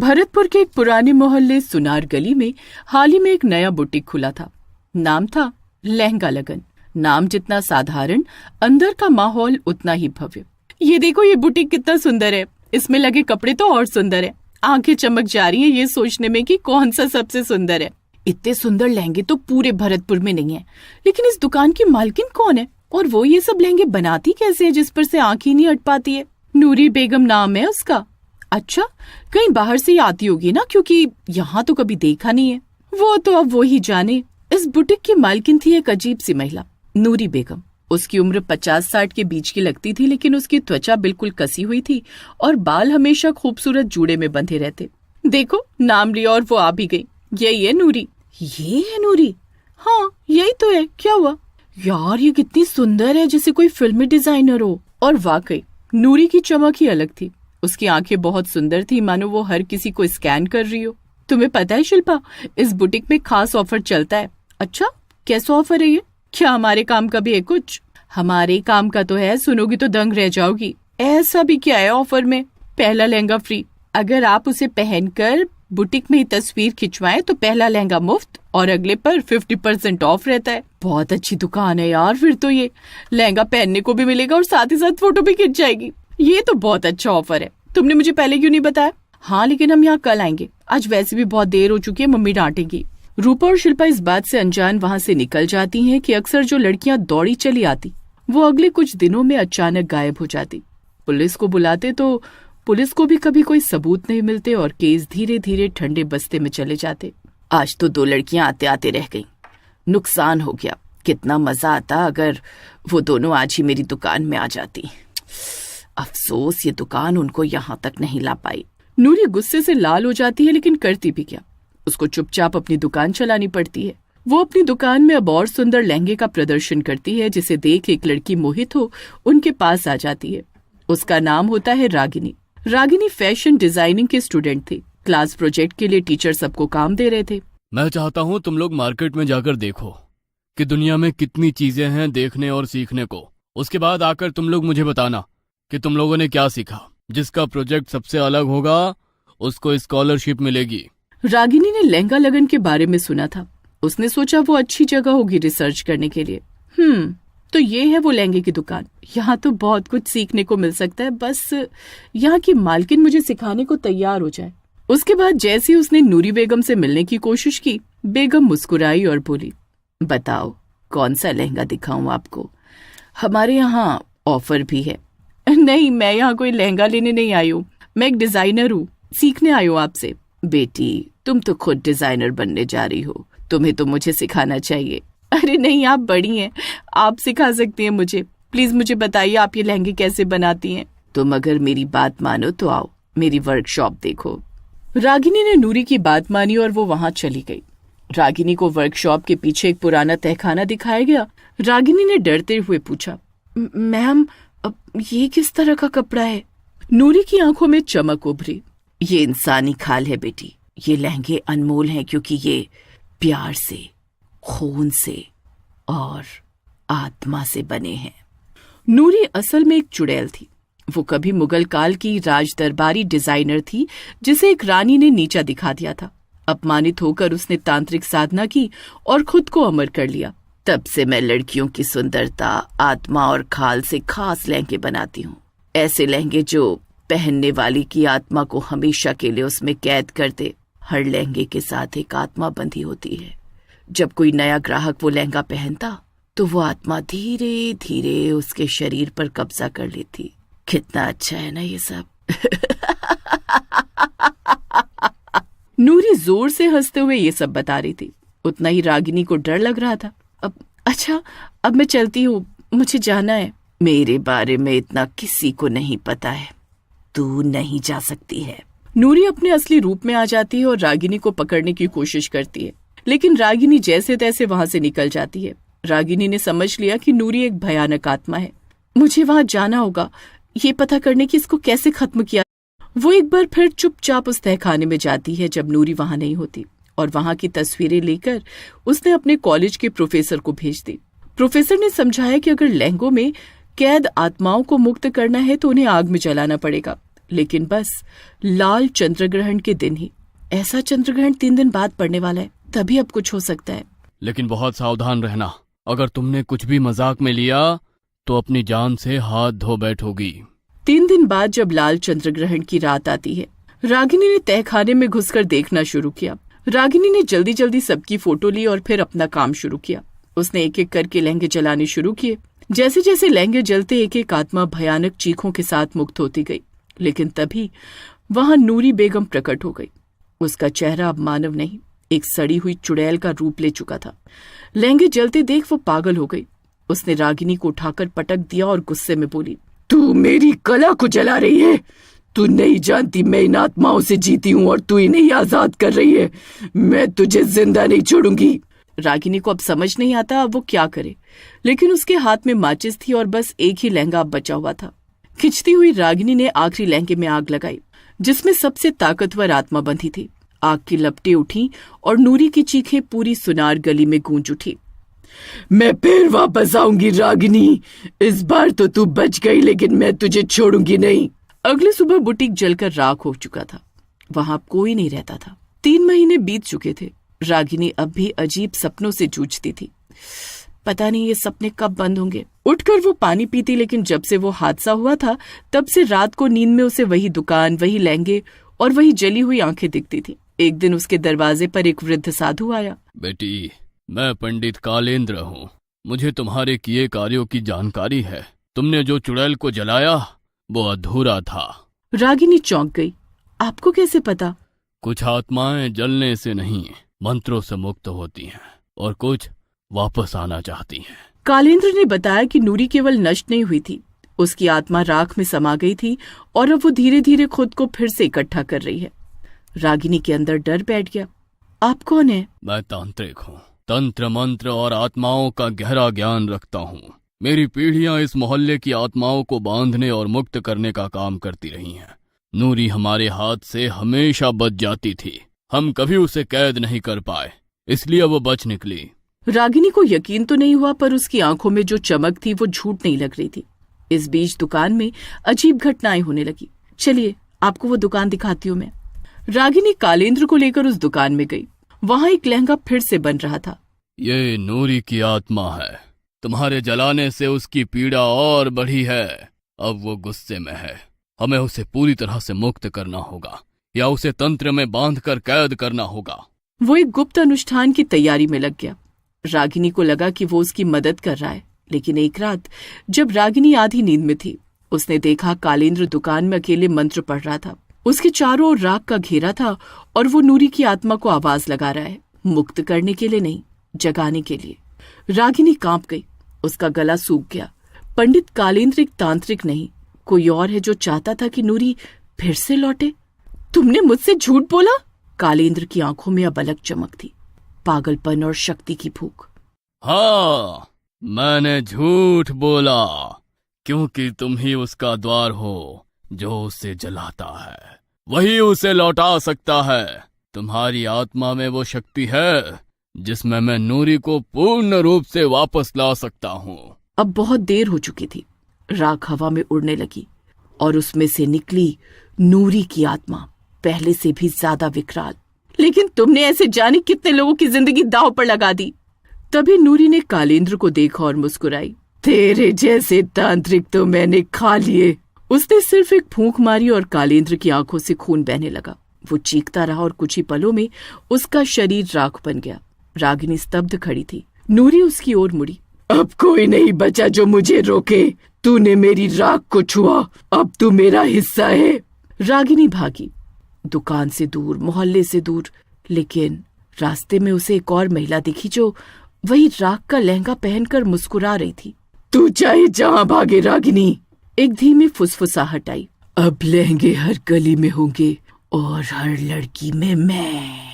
भरतपुर के एक पुराने मोहल्ले सुनार गली में हाल ही में एक नया बुटीक खुला था। नाम था लहंगा लगन। नाम जितना साधारण, अंदर का माहौल उतना ही भव्य। ये देखो, ये बुटीक कितना सुंदर है। इसमें लगे कपड़े तो और सुंदर है। आंखें चमक जा रही हैं ये सोचने में कि कौन सा सबसे सुंदर है। इतने सुंदर लहंगे तो पूरे भरतपुर में नहीं है, लेकिन इस दुकान की मालकिन कौन है और वो ये सब लहंगे बनाती कैसे है जिस पर से आंख ही नहीं हट पाती है। नूरी बेगम नाम है उसका। अच्छा, कहीं बाहर से ही आती होगी ना, क्योंकि यहाँ तो कभी देखा नहीं है। वो तो अब वो ही जाने। इस बुटीक की मालकिन थी एक अजीब सी महिला, नूरी बेगम। उसकी उम्र 50-60 के बीच की लगती थी, लेकिन उसकी त्वचा बिल्कुल कसी हुई थी और बाल हमेशा खूबसूरत जूड़े में बंधे रहते। देखो, नाम लिया और वो आ भी गई। यही है नूरी। ये है नूरी? हाँ, यही तो है। क्या हुआ? यार, ये कितनी सुंदर है, जैसे कोई फिल्मी डिजाइनर हो। और वाकई नूरी की चमक ही अलग थी। उसकी आंखें बहुत सुंदर थी, मानो वो हर किसी को स्कैन कर रही हो। तुम्हें पता है शिल्पा, इस बुटीक में खास ऑफर चलता है। अच्छा, कैसा ऑफर है ये? क्या हमारे काम का भी है कुछ? हमारे काम का तो है, सुनोगी तो दंग रह जाओगी। ऐसा भी क्या है ऑफर में? पहला लहंगा फ्री। अगर आप उसे पहनकर बुटीक में ही तस्वीर खिंचवाएं तो पहला लहंगा मुफ्त और अगले पर 50% ऑफ रहता है। बहुत अच्छी दुकान है यार। फिर तो ये लहंगा पहनने को भी मिलेगा और साथ ही साथ फोटो भी खिंच जाएगी। ये तो बहुत अच्छा ऑफर है। तुमने मुझे पहले क्यों नहीं बताया? हाँ, लेकिन हम यहाँ कल आएंगे। आज वैसे भी बहुत देर हो चुकी है, मम्मी डांटेगी। रूपा और शिल्पा इस बात से अनजान वहाँ से निकल जाती हैं कि अक्सर जो लड़कियाँ दौड़ी चली आती वो अगले कुछ दिनों में अचानक गायब हो जाती। पुलिस को बुलाते तो पुलिस को भी कभी कोई सबूत नहीं मिलते और केस धीरे धीरे ठंडे बस्ते में चले जाते। आज तो 2 लड़कियां आते आते रह गईं। नुकसान हो गया। कितना मजा आता अगर वो दोनों आज ही मेरी दुकान में आ जाती। अफसोस, ये दुकान उनको यहाँ तक नहीं ला पाई। नूरी गुस्से से लाल हो जाती है, लेकिन करती भी क्या। उसको चुपचाप अपनी दुकान चलानी पड़ती है। वो अपनी दुकान में अब और सुंदर लहंगे का प्रदर्शन करती है, जिसे देख एक लड़की मोहित हो उनके पास आ जाती है। उसका नाम होता है रागिनी। रागिनी फैशन डिजाइनिंग के स्टूडेंट थी। क्लास प्रोजेक्ट के लिए टीचर सबको काम दे रहे थे। मैं चाहता हूँ तुम लोग मार्केट में जाकर देखो कि दुनिया में कितनी चीजें हैं देखने और सीखने को। उसके बाद आकर तुम लोग मुझे बताना कि तुम लोगों ने क्या सीखा। जिसका प्रोजेक्ट सबसे अलग होगा उसको स्कॉलरशिप मिलेगी। रागिनी ने लहंगा लगन के बारे में सुना था। उसने सोचा वो अच्छी जगह होगी रिसर्च करने के लिए। तो ये है वो लहंगे की दुकान। यहाँ तो बहुत कुछ सीखने को मिल सकता है, बस यहाँ की मालकिन मुझे सिखाने को तैयार हो जाए। उसके बाद जैसे ही उसने नूरी बेगम से मिलने की कोशिश की, बेगम मुस्कुराई और बोली, बताओ कौन सा लहंगा दिखाऊं आपको? हमारे यहाँ ऑफर भी है। नहीं, मैं यहाँ कोई लहंगा लेने नहीं आई हूँ। मैं एक डिजाइनर हूँ, सीखने आई हूँ आपसे। बेटी, तुम तो खुद डिजाइनर बनने जा रही हो, तुम्हें तो मुझे सिखाना चाहिए। अरे नहीं, आप बड़ी हैं, आप सिखा सकती हैं मुझे। प्लीज मुझे बताइए आप ये लहंगे कैसे बनाती हैं। तुम अगर मेरी बात मानो तो आओ, मेरी वर्कशॉप देखो। रागिनी ने नूरी की बात मानी और वो वहां चली गई। रागिनी को वर्कशॉप के पीछे एक पुराना तहखाना दिखाया गया। रागिनी ने डरते हुए पूछा, मैम, ये किस तरह का कपड़ा है? नूरी की आंखों में चमक उभरी। ये इंसानी खाल है बेटी। ये लहंगे अनमोल हैं क्योंकि ये प्यार से, खून से और आत्मा से बने हैं। नूरी असल में एक चुड़ैल थी। वो कभी मुगल काल की राज दरबारी डिजाइनर थी जिसे एक रानी ने नीचा दिखा दिया था। अपमानित होकर उसने तांत्रिक साधना की और खुद को अमर कर लिया। तब से मैं लड़कियों की सुंदरता, आत्मा और खाल से खास लहंगे बनाती हूँ। ऐसे लहंगे जो पहनने वाली की आत्मा को हमेशा के लिए उसमें कैद कर दे। हर लहंगे के साथ एक आत्मा बंधी होती है। जब कोई नया ग्राहक वो लहंगा पहनता तो वो आत्मा धीरे धीरे उसके शरीर पर कब्जा कर लेती। कितना अच्छा है ना ये सब। नूरी जोर से हंसते हुए ये सब बता रही थी। उतना ही रागिनी को डर लग रहा था। अब मैं चलती हूँ, मुझे जाना है। मेरे बारे में इतना किसी को नहीं पता है, तू नहीं जा सकती है। नूरी अपने असली रूप में आ जाती है और रागिनी को पकड़ने की कोशिश करती है, लेकिन रागिनी जैसे तैसे वहां से निकल जाती है। रागिनी ने समझ लिया कि नूरी एक भयानक आत्मा है। मुझे वहां जाना होगा, ये पता करने की इसको कैसे खत्म किया। वो एक बार फिर चुपचाप उस तहखाने में जाती है जब नूरी वहां नहीं होती, और वहां की तस्वीरें लेकर उसने अपने कॉलेज के प्रोफेसर को भेज दी। प्रोफेसर ने समझाया कि अगर लहंगों में कैद आत्माओं को मुक्त करना है तो उन्हें आग में जलाना पड़ेगा, लेकिन बस लाल चंद्रग्रहण के दिन ही। ऐसा चंद्रग्रहण 3 दिन बाद पड़ने वाला है, तभी अब कुछ हो सकता है। लेकिन बहुत सावधान रहना, अगर तुमने कुछ भी मजाक में लिया तो अपनी जान से हाथ धो बैठोगी। 3 दिन बाद जब लाल चंद्रग्रहण की रात आती है, रागिनी ने तहखाने में घुसकर देखना शुरू किया। रागिनी ने जल्दी जल्दी सबकी फोटो ली और फिर अपना काम शुरू किया। उसने एक एक करके लहंगे जलाने शुरू किए। जैसे जैसे लहंगे जलते एक एक आत्मा भयानक चीखों के साथ मुक्त होती गई। लेकिन तभी वहां नूरी बेगम प्रकट हो गई। उसका चेहरा अब मानव नहीं, एक सड़ी हुई चुड़ैल का रूप ले चुका था। लहंगे जलते देख वो पागल हो गई। उसने रागिनी को उठाकर पटक दिया और गुस्से में बोली, तू मेरी कला को जला रही है। तू नहीं जानती मैं इन आत्माओं से जीती हूँ और तू इन्हें ही आजाद कर रही है। मैं तुझे जिंदा नहीं छोड़ूंगी। रागिनी को अब समझ नहीं आता अब वो क्या करे, लेकिन उसके हाथ में माचिस थी और बस एक ही लहंगा अब बचा हुआ था। खिंचती हुई रागिनी ने आखिरी लहंगे में आग लगाई, जिसमें सबसे ताकतवर आत्मा बंधी थी। आग की लपटें उठी और नूरी की चीखें पूरी सुनार गली में गूंज उठी। मैं फिर वापस आऊंगी रागिनी, इस बार तो तू बच गई, लेकिन मैं तुझे छोड़ूंगी नहीं। अगली सुबह बुटीक जलकर राख हो चुका था। वहां अब कोई नहीं रहता था। 3 महीने बीत चुके थे। रागिनी अब भी अजीब सपनों से जूझती थी। पता नहीं ये सपने कब बंद होंगे। उठकर वो पानी पीती, लेकिन जब से वो हादसा हुआ था तब से रात को नींद में उसे वही दुकान, वही लहंगे और वही जली हुई आंखें दिखती थी। एक दिन उसके दरवाजे पर एक वृद्ध साधु आया। बेटी, मैं पंडित कालेंद्र हूँ। मुझे तुम्हारे किए कार्यों की जानकारी है। तुमने जो चुड़ैल को जलाया वो अधूरा था। रागिनी चौंक गई। आपको कैसे पता? कुछ आत्माएं जलने से नहीं, मंत्रों से मुक्त होती हैं और कुछ वापस आना चाहती हैं। कालेंद्र ने बताया कि नूरी केवल नष्ट नहीं हुई थी, उसकी आत्मा राख में समा गई थी और अब वो धीरे धीरे खुद को फिर से इकट्ठा कर रही है। रागिनी के अंदर डर बैठ गया। आप कौन है? मैं तांत्रिक हूँ। तंत्र मंत्र और आत्माओं का गहरा ज्ञान रखता हूँ। मेरी पीढ़ियां इस मोहल्ले की आत्माओं को बांधने और मुक्त करने का काम करती रही हैं। नूरी हमारे हाथ से हमेशा बच जाती थी। हम कभी उसे कैद नहीं कर पाए, इसलिए वो बच निकली। रागिनी को यकीन तो नहीं हुआ, पर उसकी आंखों में जो चमक थी वो झूठ नहीं लग रही थी। इस बीच दुकान में अजीब घटनाएं होने लगी। चलिए आपको वो दुकान दिखाती हूँ मैं। रागिनी कालेंद्र को लेकर उस दुकान में गई। वहां एक लहंगा फिर से बन रहा था। ये नूरी की आत्मा है। तुम्हारे जलाने से उसकी पीड़ा और बढ़ी है। अब वो गुस्से में है। हमें उसे पूरी तरह से मुक्त करना होगा या उसे तंत्र में बांधकर कैद करना होगा। वो एक गुप्त अनुष्ठान की तैयारी में लग गया। रागिनी को लगा कि वो उसकी मदद कर रहा है, लेकिन एक रात जब रागिनी आधी नींद में थी, उसने देखा कालेंद्र दुकान में अकेले मंत्र पढ़ रहा था। उसके चारों ओर राख का घेरा था और वो नूरी की आत्मा को आवाज लगा रहा है, मुक्त करने के लिए नहीं, जगाने के लिए। रागिनी कांप गई। उसका गला सूख गया। पंडित कालेंद्र एक तांत्रिक नहीं, कोई और है जो चाहता था कि नूरी फिर से लौटे। तुमने मुझसे झूठ बोला? कालेंद्र की आंखों में अब अलग चमक थी, पागलपन और शक्ति की भूख। हाँ, मैंने झूठ बोला, क्योंकि तुम ही उसका द्वार हो जो उसे जलाता है। वही उसे लौटा सकता है। तुम्हारी आत्मा में वो शक्ति है जिसमें मैं नूरी को पूर्ण रूप से वापस ला सकता हूँ। अब बहुत देर हो चुकी थी। राख हवा में उड़ने लगी और उसमें से निकली नूरी की आत्मा, पहले से भी ज्यादा विकराल। लेकिन तुमने ऐसे जाने कितने लोगों की जिंदगी दांव पर लगा दी। तभी नूरी ने कालेंद्र को देखा और मुस्कुराई। तेरे जैसे तांत्रिक तो मैंने खा लिए। उसने सिर्फ एक फूंक मारी और कालेंद्र की आंखों से खून बहने लगा। वो चीखता रहा और कुछ ही पलों में उसका शरीर राख बन गया। रागिनी स्तब्ध खड़ी थी। नूरी उसकी ओर मुड़ी। अब कोई नहीं बचा जो मुझे रोके। तूने मेरी राख को छुआ, अब तू मेरा हिस्सा है। रागिनी भागी, दुकान से दूर, मोहल्ले से दूर। लेकिन रास्ते में उसे एक और महिला दिखी जो वही राख का लहंगा पहनकर मुस्कुरा रही थी। तू चाहे जहां भागे रागिनी, एक धीमी फुसफुसाहट आई। अब लहंगे हर गली में होंगे और हर लड़की में मैं।